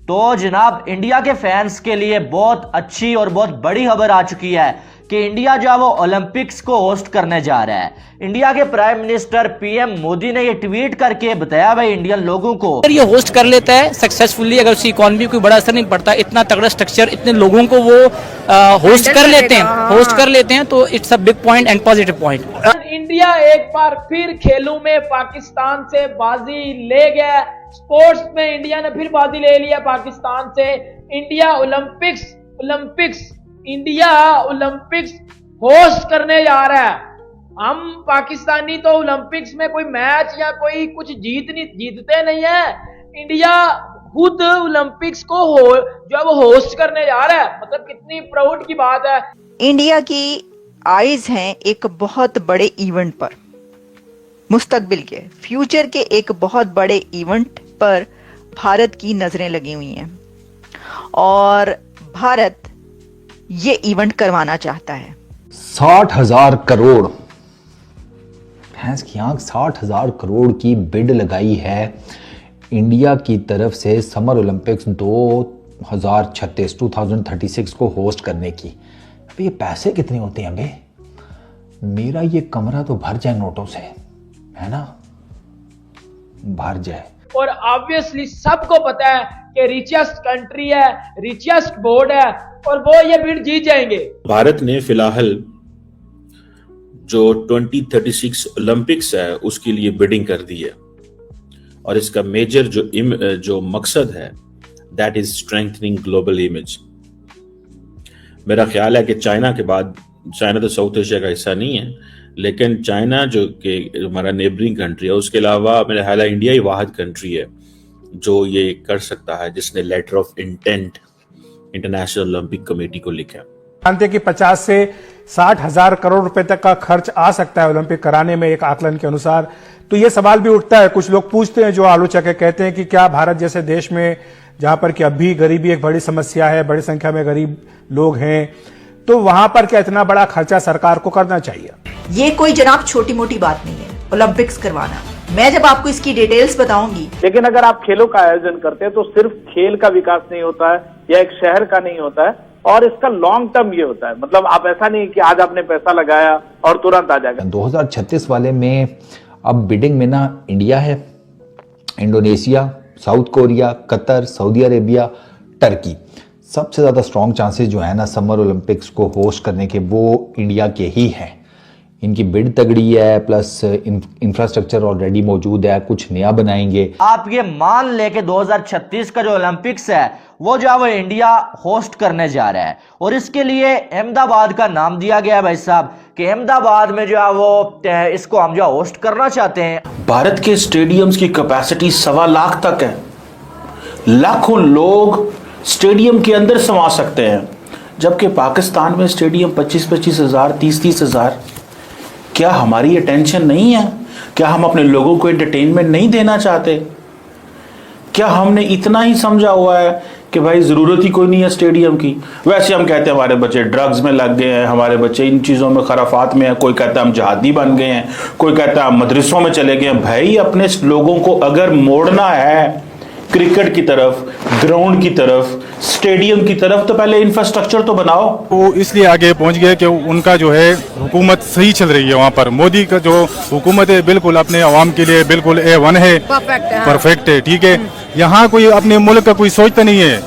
तो जनाब इंडिया के फैंस के लिए बहुत अच्छी और बहुत बड़ी खबर आ चुकी है कि इंडिया जो है वो ओलंपिक्स को होस्ट करने जा रहा है। इंडिया के प्राइम मिनिस्टर पीएम मोदी ने ये ट्वीट करके बताया भाई इंडियन लोगों को, अगर ये होस्ट कर लेता है सक्सेसफुली, अगर उसकी इकोनॉमी कोई बड़ा असर नहीं पड़ता, इतना तगड़ा स्ट्रक्चर, इतने लोगों को वो होस्ट कर लेते हैं तो it's a big point and positive point. India एक बार फिर खेलों में पाकिस्तान से बाजी ले गया। स्पोर्ट्स में इंडिया ने फिर बाजी ले लिया पाकिस्तान से। इंडिया ओलंपिक्स होस्ट करने जा रहा है। हम पाकिस्तानी तो ओलंपिक्स में कोई मैच या कोई कुछ जीतते नहीं है। इंडिया खुद ओलंपिक्स को जो वो होस्ट करने जा रहा है, मतलब कितनी प्राउड की बात है। इंडिया की आईज हैं एक बहुत बड़े इवेंट पर, मुस्तकबिल के फ्यूचर के एक बहुत बड़े इवेंट पर भारत की नजरें लगी हुई हैं और भारत ये इवेंट करवाना चाहता है। 60,000 करोड़, भैंस की आंख, 60,000 करोड़ की बिड लगाई है इंडिया की तरफ से समर ओलंपिक्स 2036 को होस्ट करने की। अबे ये पैसे कितने होते हैं बे? मेरा ये कमरा तो भर जाए नोटों से, है ना, भर जाए। और ऑब्वियसली सबको पता है कि रिचेस्ट कंट्री है, रिचेस्ट बोर्ड है और वो ये बिड जीत जाएंगे। भारत ने फिलहाल जो 2036 ओलंपिक्स है उसके लिए बिडिंग कर दी है और इसका मेजर जो मकसद है that is strengthening global image. मेरा ख्याल है कि चाइना के बाद, चाइना तो साउथ एशिया का हिस्सा नहीं है, लेकिन चाइना जो कि हमारा नेबरिंग कंट्री है, उसके अलावा मेरा ख्याल है इंडिया ही वाहिद कंट्री है जो ये कर सकता है, जिसने letter of intent International Olympic Committee को लिखा। जानते हैं कि 50 से 60,000 करोड़ रुपए तक का खर्च आ सकता है ओलंपिक कराने में, एक आकलन के अनुसार। तो ये सवाल भी उठता है, कुछ लोग पूछते हैं, जो आलोचक है, कहते हैं कि क्या भारत जैसे देश में, जहां पर कि अभी गरीबी एक बड़ी समस्या है, बड़ी संख्या में गरीब लोग हैं, तो वहां पर क्या इतना बड़ा खर्चा सरकार को करना चाहिए? ये कोई जनाब छोटी मोटी बात नहीं है ओलंपिक्स करवाना। मैं जब आपको इसकी डिटेल्स बताऊंगी। लेकिन अगर आप खेलों का आयोजन करते हैं तो सिर्फ खेल का विकास नहीं होता है या एक शहर का नहीं होता है, और इसका लॉन्ग टर्म ये होता है। मतलब आप ऐसा नहीं कि आज आपने पैसा लगाया और तुरंत आ जाएगा। 2036 वाले में अब बिडिंग में ना इंडिया है, Indonesia, south Korea, Qatar, Saudi Arabia, Turkey. सबसे ज्यादा स्ट्रॉन्ग चांसेस जो है ना समर ओलंपिक्स को होस्ट करने के, वो इंडिया के ही हैं। इनकी बिड तगड़ी है, प्लस इंफ्रास्ट्रक्चर ऑलरेडी मौजूद है, कुछ नया बनाएंगे। आप ये मान ले कि 2036 का जो ओलंपिक्स है वो जो है वो इंडिया होस्ट करने जा रहा है और इसके लिए अहमदाबाद का नाम दिया गया है भाई साहब, कि अहमदाबाद में जो है वो इसको हम जो होस्ट करना चाहते हैं। भारत के स्टेडियम्स की कैपेसिटी 1.25 लाख तक है। लाखों लोग स्टेडियम के अंदर समा सकते हैं, जबकि पाकिस्तान में स्टेडियम 25-25 हजार, 30-30 हजार। क्या हमारी अटेंशन नहीं है? क्या हम अपने लोगों को एंटरटेनमेंट नहीं देना चाहते? क्या हमने इतना ही समझा हुआ है कि भाई जरूरत ही कोई नहीं है स्टेडियम की? वैसे हम कहते हैं हमारे बच्चे ड्रग्स में लग गए हैं, हमारे बच्चे इन चीज़ों में खराफात में है, कोई कहता है हम जहादी बन गए हैं, कोई कहता है हम मदरसों में चले गए हैं। भाई अपने लोगों को अगर मोड़ना है क्रिकेट की तरफ, ग्राउंड की तरफ, स्टेडियम की तरफ, तो पहले इंफ्रास्ट्रक्चर तो बनाओ। वो इसलिए आगे पहुंच गए कि उनका जो है हुकूमत सही चल रही है वहाँ पर। मोदी का जो हुकूमत है बिल्कुल अपने अवाम के लिए बिल्कुल A1 है, परफेक्ट है, ठीक है। यहाँ कोई अपने मुल्क का कोई सोचता नहीं है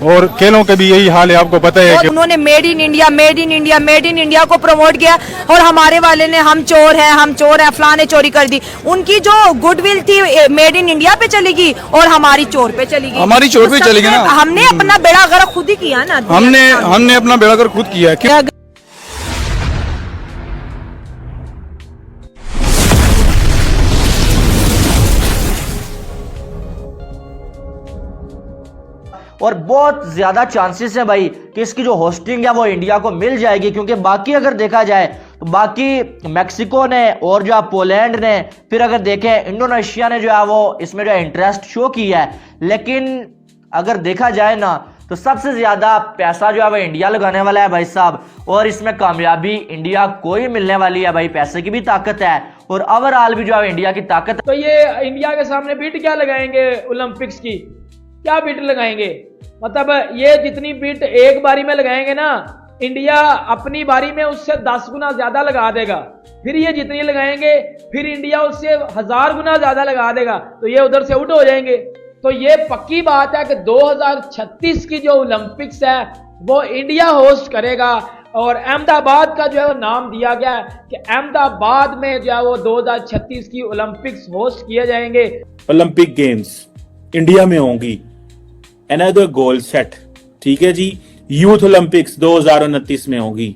और खेलों का भी यही हाल है, आपको पता है कि उन्होंने मेड इन इंडिया को प्रमोट किया और हमारे वाले ने हम चोर हैं फलाने चोरी कर दी। उनकी जो गुडविल थी मेड इन इंडिया पे चली गई और हमारी चोर पे चली गई। हमारी चोर पे चली गई ना। हमने अपना बेड़ा गर्क खुद ही किया ना। हमने अपना बेड़ा गर्क खुद किया। और बहुत ज्यादा चांसेस है भाई कि इसकी जो होस्टिंग है वो इंडिया को मिल जाएगी, क्योंकि बाकी अगर देखा जाए तो बाकी मैक्सिको ने और जो पोलैंड ने, फिर अगर देखें इंडोनेशिया ने जो है वो इसमें जो इंटरेस्ट शो किया है। लेकिन अगर देखा जाए ना तो सबसे ज्यादा पैसा जो है वो इंडिया लगाने वाला है भाई साहब, और इसमें कामयाबी इंडिया को ही मिलने वाली है भाई। पैसे की भी ताकत है और ओवरऑल भी जो है इंडिया की ताकत है। तो ये इंडिया के सामने बिड क्या लगाएंगे ओलंपिक्स की? क्या बिट लगाएंगे? मतलब ये जितनी बिट एक बारी में लगाएंगे ना, इंडिया अपनी बारी में उससे 10 गुना ज्यादा लगा देगा। फिर ये जितनी लगाएंगे फिर इंडिया उससे 1000 गुना ज्यादा लगा देगा, तो ये उधर से आउट हो जाएंगे। तो ये पक्की बात है कि 2036 की जो ओलंपिक्स है वो इंडिया होस्ट करेगा। और अहमदाबाद का जो है वो नाम दिया गया है कि अहमदाबाद में जो है वो 2036 की ओलंपिक्स होस्ट किए जाएंगे। ओलंपिक गेम्स इंडिया में होंगी, अनदर गोल सेट, ठीक है जी। यूथ ओलंपिक्स 2029 में होगी।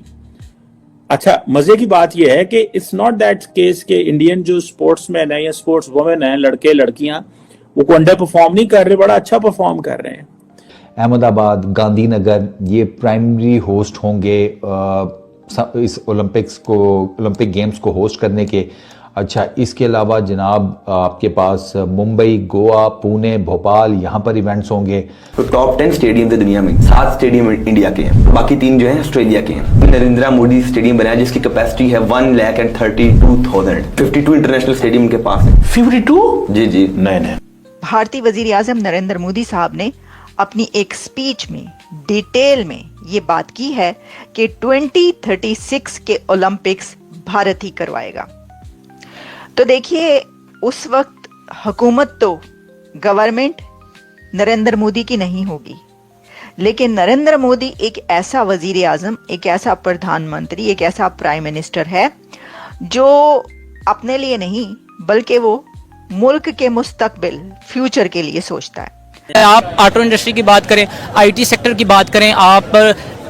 अच्छा, मजे की बात यह है कि इट्स नॉट दैट केस के इंडियन जो स्पोर्ट्समैन है या स्पोर्ट्स वुमेन है, लड़के लड़कियां, वो अंडर परफॉर्म नहीं कर रहे, बड़ा अच्छा परफॉर्म कर रहे हैं। अहमदाबाद, गांधीनगर ये प्राइमरी होस्ट होंगे इस ओलंपिक गेम्स को होस्ट करने के। अच्छा, इसके अलावा जनाब आपके पास मुंबई, गोवा, पुणे, भोपाल, यहाँ पर इवेंट्स होंगे। तो टॉप 10 स्टेडियम है दुनिया में, 7 स्टेडियम इंडिया के हैं, बाकी 3 जो हैं ऑस्ट्रेलिया के हैं। नरेंद्र मोदी स्टेडियम बनाया जिसकी कैपेसिटी है 1,32,000। 52 इंटरनेशनल स्टेडियम के पास है। 52? जी जी, नए। भारतीय वजीर आजम नरेंद्र मोदी साहब ने अपनी एक स्पीच में डिटेल में ये बात की है कि 2036 के ओलंपिक्स भारत ही करवाएगा। तो देखिए, उस वक्त हुकूमत तो गवर्नमेंट नरेंद्र मोदी की नहीं होगी, लेकिन नरेंद्र मोदी एक ऐसा वजीर आजम, एक ऐसा प्रधानमंत्री, एक ऐसा प्राइम मिनिस्टर है जो अपने लिए नहीं बल्कि वो मुल्क के मुस्तकबिल, फ्यूचर के लिए सोचता है। आप ऑटो इंडस्ट्री की बात करें, आईटी सेक्टर की बात करें, आप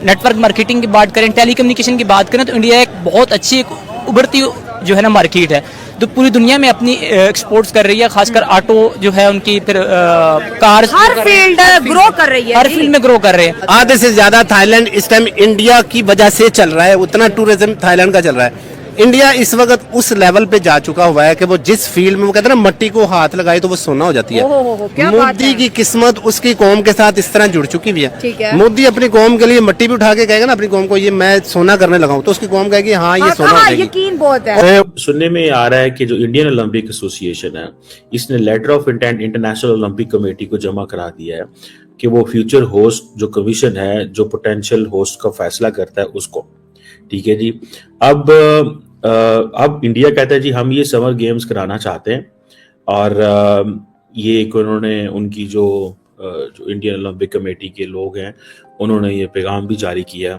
नेटवर्क मार्केटिंग की बात करें, टेलीकम्युनिकेशन की बात करें, तो इंडिया एक बहुत अच्छी उभरती जो है ना मार्केट है, तो पूरी दुनिया में अपनी एक्सपोर्ट्स कर रही है। खासकर ऑटो जो है उनकी, फिर कार, हर फील्ड ग्रो कर रही है, हर फील्ड में ग्रो कर रहे हैं। आधे से ज्यादा थाईलैंड इस टाइम इंडिया की वजह से चल रहा है, उतना टूरिज्म थाईलैंड का चल रहा है। इंडिया इस वक्त उस लेवल पे जा चुका हुआ है कि वो जिस फील्ड में, वो कहते हैं ना, मट्टी को हाथ लगाए तो वो सोना हो जाती है। मोदी की किस्मत उसकी कौम के साथ इस तरह जुड़ चुकी हुई है। मोदी अपनी कौम के लिए मट्टी भी उठा के कहेगा ना अपनी कौम को, ये मैं सोना करने लगा हूं, तो उसकी कौम कहेगी हाँ ये सोना हो जाएगी। यकीन बहुत है। सुनने में आ रहा है कि जो इंडियन ओलंपिक एसोसिएशन है, इसने letter of intent International Olympic Committee को जमा करा दिया है कि वो फ्यूचर होस्ट जो कमीशन है, जो पोटेंशियल होस्ट का फैसला करता है उसको, ठीक है जी। अब इंडिया कहता है जी हम ये समर गेम्स कराना चाहते हैं, और ये एक उन्होंने उनकी जो इंडियन ओलंपिक कमेटी के लोग हैं उन्होंने ये पैगाम भी जारी किया,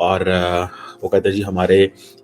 और वो कहते हैं जी हमारे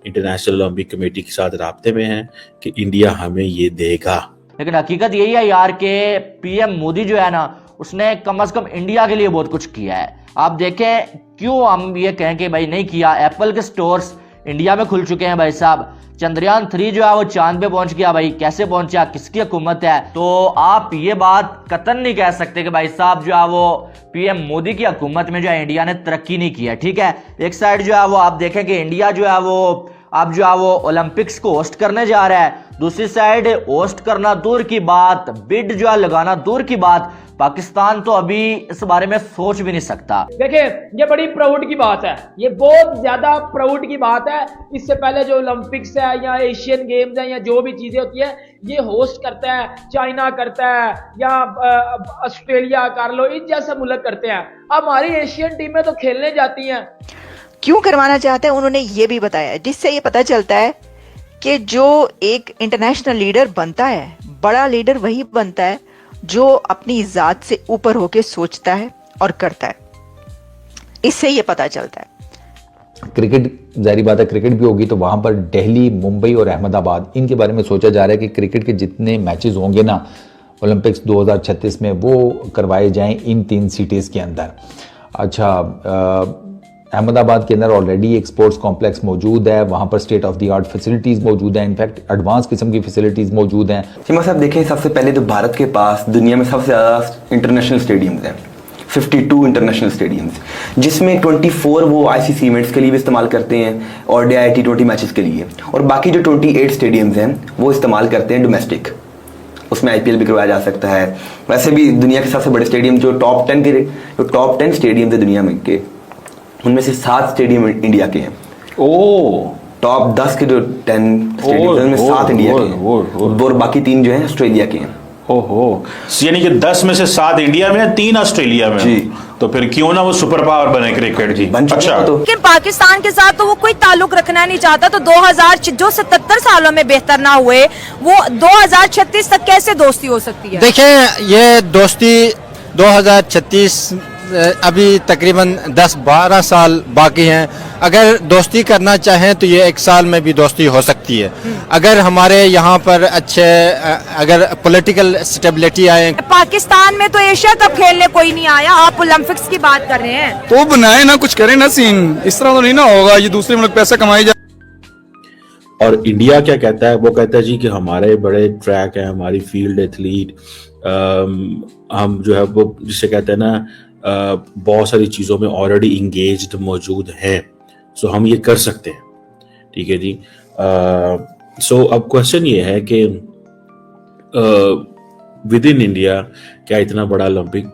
इंटरनेशनल ओलंपिक कमेटी के साथ राब्ते में हैं कि इंडिया हमें ये देगा। लेकिन हकीकत यही है यार कि पीएम मोदी जो है ना, उसने कम से कम इंडिया के लिए बहुत कुछ किया है। आप देखें, क्यों हम ये कहें कि भाई नहीं किया, एप्पल के स्टोर्स इंडिया में खुल चुके हैं भाई साहब। चंद्रयान 3 जो है वो चांद पे पहुंच गया भाई, कैसे पहुंचा, किसकी हुकूमत है? तो आप ये बात कतन नहीं कह सकते कि भाई साहब जो है वो पीएम मोदी की हुकूमत में जो है इंडिया ने तरक्की नहीं की है, ठीक है। एक साइड जो है वो आप देखें कि इंडिया जो है वो अब जो है वो ओलंपिक्स को होस्ट करने जा रहा है, दूसरी साइड होस्ट करना दूर की बात, बिड जो है लगाना दूर की बात, पाकिस्तान तो अभी इस बारे में सोच भी नहीं सकता। देखिए, ये बड़ी प्राउड की बात है, ये बहुत ज्यादा प्राउड की बात है। इससे पहले जो ओलंपिक्स है या एशियन गेम्स है या जो भी चीजें होती है, ये होस्ट करता है चाइना, करता है या ऑस्ट्रेलिया कर लो, इन जैसे मुल्क करते हैं। हमारी एशियन टीमें तो खेलने जाती हैं। क्यों करवाना चाहते हैं उन्होंने ये भी बताया, जिससे ये पता चलता है कि जो एक इंटरनेशनल लीडर बनता है, बड़ा लीडर वही बनता है जो अपनी जात से ऊपर होके सोचता है और करता है। इससे ये पता चलता है। क्रिकेट, जाहिर बात है क्रिकेट भी होगी, तो वहां पर दिल्ली, मुंबई और अहमदाबाद, इनके बारे में सोचा जा रहा है कि क्रिकेट के जितने मैचेस होंगे ना ओलंपिक्स 2036 में, वो करवाए जाएं इन 3 सिटीज़ के अंदर। अच्छा, अहमदाबाद के अंदर ऑलरेडी एक स्पोर्ट्स कॉम्प्लेक्स मौजूद है, वहाँ पर state of the art facilities मौजूद है, इनफैक्ट एडवांस किस्म की फैसिलिटीज़ मौजूद हैं। चीमा साहब देखें, सबसे पहले तो भारत के पास दुनिया में सबसे ज़्यादा इंटरनेशनल स्टेडियम्स हैं, 52 इंटरनेशनल स्टेडियम्स, जिसमें 24 वो आईसीसी इवेंट्स के लिए भी इस्तेमाल करते हैं और ODI T20 मैचेस के लिए, और बाकी जो 28 स्टेडियम्स हैं वो इस्तेमाल करते हैं डोमेस्टिक, उसमें IPL भी करवाया जा सकता है। वैसे भी दुनिया के सबसे बड़े स्टेडियम जो टॉप 10 स्टेडियम्स है दुनिया में के, उनमें से 7 स्टेडियम इंडिया के हैं। टॉप 10 के जो 10 स्टेडियम उनमें 7 इंडिया के हैं, और बाकी 3 जो हैं ऑस्ट्रेलिया के हैं। ओहो, यानी कि 10 में से 7 इंडिया में है, 3 ऑस्ट्रेलिया में जी। तो फिर क्यों ना वो सुपर पावर बने क्रिकेट जी। बन चुके अच्छा हैं तो। लेकिन पाकिस्तान के साथ तो वो कोई ताल्लुक रखना नहीं चाहता, तो 2000 जो 77 सालों में बेहतर ना हुए, वो 2036 तक कैसे दोस्ती हो सकती है? देखें, ये दोस्ती 2036 अभी तकरीबन 10-12 साल बाकी हैं। अगर दोस्ती करना चाहें तो ये 1 साल में भी दोस्ती हो सकती है, अगर हमारे यहाँ पर अच्छे अगर पॉलिटिकल स्टेबिलिटी आए। पाकिस्तान में तो एशिया कप खेलने कोई नहीं आया, आप ओलंपिक्स की बात कर रहे हैं। तो बनाए ना, कुछ करें ना सीन, इस तरह तो नहीं ना होगा, ये दूसरे मुल्क पैसा कमाई जाए। और इंडिया क्या कहता है, वो कहता है जी कि हमारे बड़े ट्रैक हैं, हमारी फील्ड एथलीट, हम जो है वो जिसे कहते हैं ना बहुत सारी चीज़ों में ऑलरेडी इंगेज्ड मौजूद हैं, सो हम ये कर सकते हैं। ठीक है जी। सो अब क्वेश्चन ये है कि विद इन इंडिया क्या इतना बड़ा ओलंपिक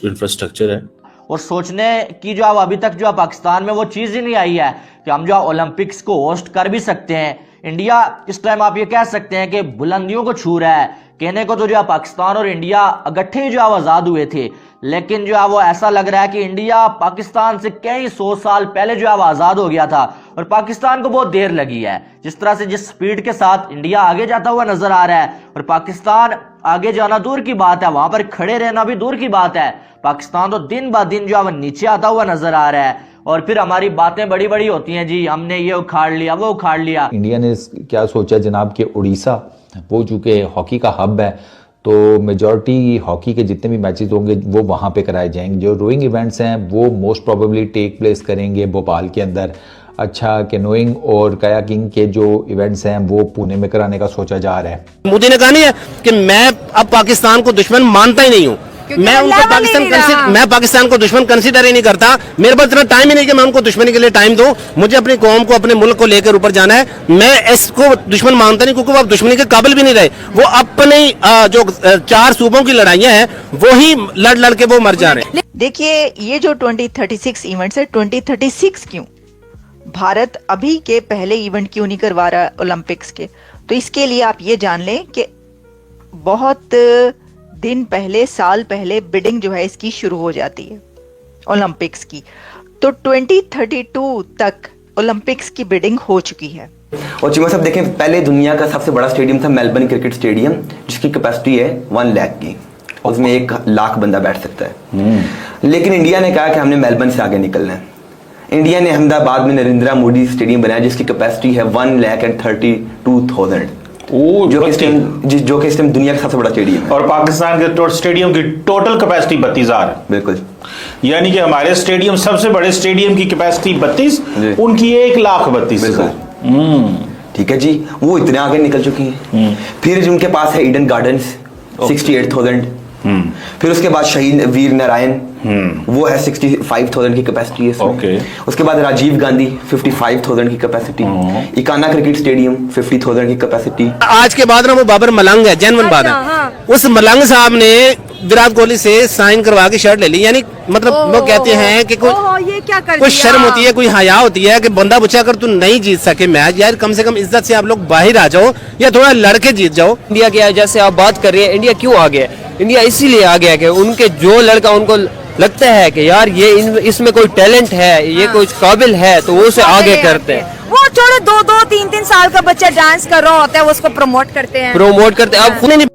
इंफ्रास्ट्रक्चर है? और सोचने की जो अब अभी तक जो पाकिस्तान में वो चीज़ ही नहीं आई है कि हम जो ओलंपिक्स को होस्ट कर भी सकते हैं। इंडिया इस टाइम आप ये कह सकते हैं कि बुलंदियों को छू रहा है। कहने को तो जो पाकिस्तान और इंडिया इकट्ठे जो आज़ाद हुए थे, लेकिन जो है वो ऐसा लग रहा है कि इंडिया पाकिस्तान से कई 100 साल पहले जो है वो आज़ाद हो गया था और पाकिस्तान को बहुत देर लगी है। जिस तरह से जिस स्पीड के साथ इंडिया आगे जाता हुआ नजर आ रहा है और पाकिस्तान आगे जाना दूर की बात है, वहां पर खड़े रहना भी दूर की बात है, पाकिस्तान तो दिन ब दिन जो है वो नीचे आता हुआ नजर आ रहा है। और फिर हमारी बातें बड़ी बड़ी होती हैं जी, हमने ये उखाड़ लिया वो उखाड़ लिया। इंडिया ने क्या सोचा जनाब कि उड़ीसा वो चूँकि हॉकी का हब है तो मेजॉरिटी हॉकी के जितने भी मैचेस होंगे वो वहाँ पे कराए जाएंगे। जो रोइंग इवेंट्स हैं वो मोस्ट प्रोबेबली टेक प्लेस करेंगे भोपाल के अंदर। अच्छा, कैनोइंग और कायाकिंग के जो इवेंट्स हैं वो पुणे में कराने का सोचा जा रहा है। मोदी ने कहा नहीं है कि मैं अब पाकिस्तान को दुश्मन मानता ही नहीं हूँ, मैं पाकिस्तान को दुश्मन कंसीडर ही नहीं करता। मेरे पास इतना टाइम ही नहीं कि मैं उनको दुश्मनी के लिए टाइम दूं। मुझे अपनी कौम को, अपने मुल्क को लेकर ऊपर जाना है। मैं इसको दुश्मन मानता नहीं क्योंकि वो अब दुश्मनी के काबिल भी नहीं रहे। वो अपने जो 4 सूबों की लड़ाइयां हैं वो ही लड़ लड़ के वो मर जा रहे हैं। देखिए, ये जो 2036 इवेंट्स है, 2036 क्यों? भारत अभी के पहले इवेंट क्यों नहीं करवा रहा ओलंपिक्स के? तो इसके लिए आप ये जान लें कि बहुत दिन पहले, साल पहले बिडिंग जो है इसकी शुरू हो जाती है ओलंपिक्स की। तो 2032 तक ओलंपिक्स की बिडिंग हो चुकी है। और चिमा साहब देखें, पहले दुनिया का सबसे बड़ा स्टेडियम था मेलबर्न क्रिकेट स्टेडियम, जिसकी कैपेसिटी है 1 लाख की, उसमें 1 लाख बंदा बैठ सकता है। लेकिन इंडिया ने कहा कि हमने मेलबर्न से आगे निकलना है। इंडिया ने अहमदाबाद में नरेंद्र मोदी स्टेडियम बनाया जिसकी कैपेसिटी है 1,32,000, जो कि इस टाइम दुनिया का सबसे बड़ा स्टेडियम है। और पाकिस्तान के स्टेडियम की टोटल कैपेसिटी 32,000 है। बिल्कुल, यानी कि हमारे स्टेडियम, सबसे बड़े स्टेडियम की कैपेसिटी 32, उनकी 1,32,000। ठीक है जी, वो इतने आगे निकल चुकी हैं। फिर जिनके पास है ईडन गार्डन्स 68,000, फिर उसके बाद शहीद वीर नारायण, वो है 65,000 की कैपेसिटी है इसमें। उसके बाद राजीव गांधी 55,000 की कैपेसिटी, इकाना क्रिकेट स्टेडियम 50,000 की कैपेसिटी। आज के बाद ना वो बाबर मलंग है, जैनवन बात है। उस मलंग साहब ने विराट कोहली से साइन करवा के शर्ट ले ली। यानी मतलब वो कहते हैं कि कोई शर्म होती है, कोई हया होती है कि बंदा पूछा अगर तू नहीं जीत सके मैच, यार कम से कम इज्जत से आप लोग बाहर आ जाओ या थोड़ा लड़के जीत जाओ। इंडिया क्या है, जैसे आप बात कर रहे हैं, इंडिया क्यों आ गया? इंडिया इसीलिए आ गया कि उनके जो लड़का उनको लगता है कि यार ये इसमें कोई टैलेंट है, ये कोई काबिल है, तो वो उसे आगे करते हैं। वो छोड़ो, 2-2, 3-3 साल का बच्चा डांस कर रहा होता है, वो उसको प्रमोट करते हैं। अब खुद नहीं